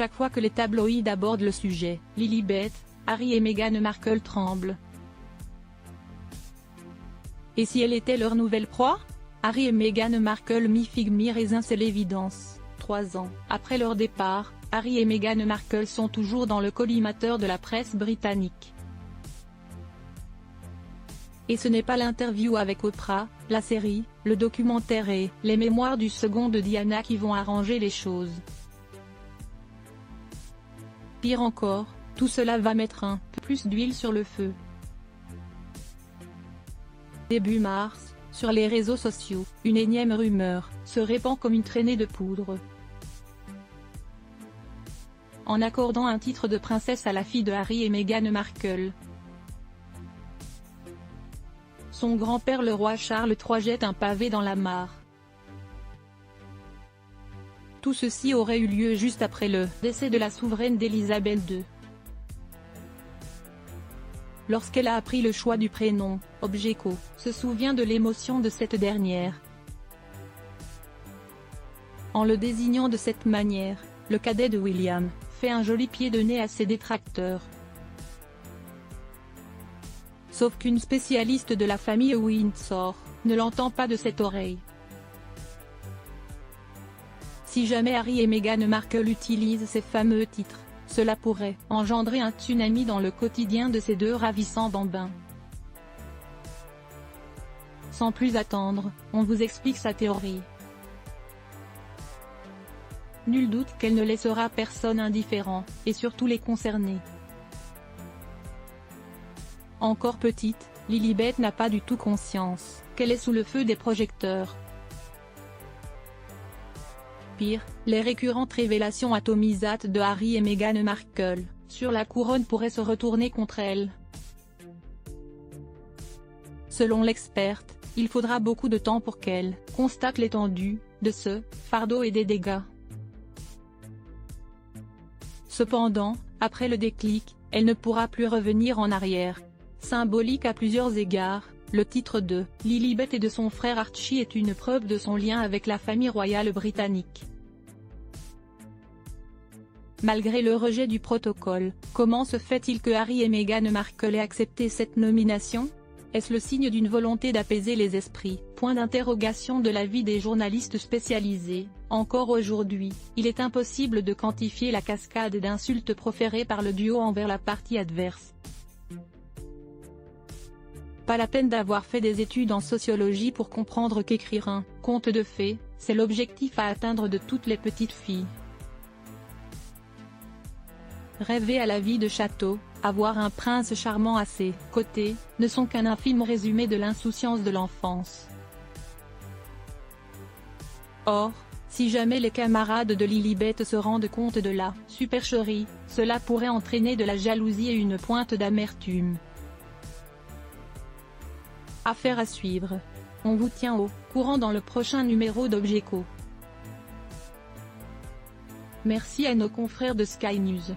chaque fois que les tabloïds abordent le sujet, Lilibet, Harry et Meghan Markle tremblent. Et si elle était leur nouvelle proie? Harry et Meghan Markle mi-figue mi-raisin, c'est l'évidence. 3 ans après leur départ, Harry et Meghan Markle sont toujours dans le collimateur de la presse britannique. Et ce n'est pas l'interview avec Oprah, la série, le documentaire et les mémoires du second de Diana qui vont arranger les choses. Pire encore, tout cela va mettre un peu plus d'huile sur le feu. Début mars, sur les réseaux sociaux, une énième rumeur se répand comme une traînée de poudre. En accordant un titre de princesse à la fille de Harry et Meghan Markle, son grand-père le roi Charles III jette un pavé dans la mare. Tout ceci aurait eu lieu juste après le décès de la souveraine d'Élisabeth II. Lorsqu'elle a appris le choix du prénom, Objeko se souvient de l'émotion de cette dernière. En le désignant de cette manière, le cadet de William fait un joli pied de nez à ses détracteurs. Sauf qu'une spécialiste de la famille Windsor ne l'entend pas de cette oreille. Si jamais Harry et Meghan Markle utilisent ces fameux titres, cela pourrait engendrer un tsunami dans le quotidien de ces deux ravissants bambins. Sans plus attendre, on vous explique sa théorie. Nul doute qu'elle ne laissera personne indifférent, et surtout les concernés. Encore petite, Lilibet n'a pas du tout conscience qu'elle est sous le feu des projecteurs. Pire, les récurrentes révélations atomisates de Harry et Meghan Markle sur la couronne pourraient se retourner contre elle. Selon l'experte, il faudra beaucoup de temps pour qu'elle constate l'étendue de ce fardeau et des dégâts. Cependant, après le déclic, elle ne pourra plus revenir en arrière. Symbolique à plusieurs égards, le titre de Lilibet et de son frère Archie est une preuve de son lien avec la famille royale britannique. Malgré le rejet du protocole, comment se fait-il que Harry et Meghan Markle aient accepté cette nomination? Est-ce le signe d'une volonté d'apaiser les esprits? Point d'interrogation de l'avis des journalistes spécialisés. Encore aujourd'hui, il est impossible de quantifier la cascade d'insultes proférées par le duo envers la partie adverse. Pas la peine d'avoir fait des études en sociologie pour comprendre qu'écrire un conte de fées, c'est l'objectif à atteindre de toutes les petites filles. Rêver à la vie de château, avoir un prince charmant à ses côtés, ne sont qu'un infime résumé de l'insouciance de l'enfance. Or, si jamais les camarades de Lilibet se rendent compte de la supercherie, cela pourrait entraîner de la jalousie et une pointe d'amertume. Affaire à suivre. On vous tient au courant dans le prochain numéro d'Objeko. Merci à nos confrères de Sky News.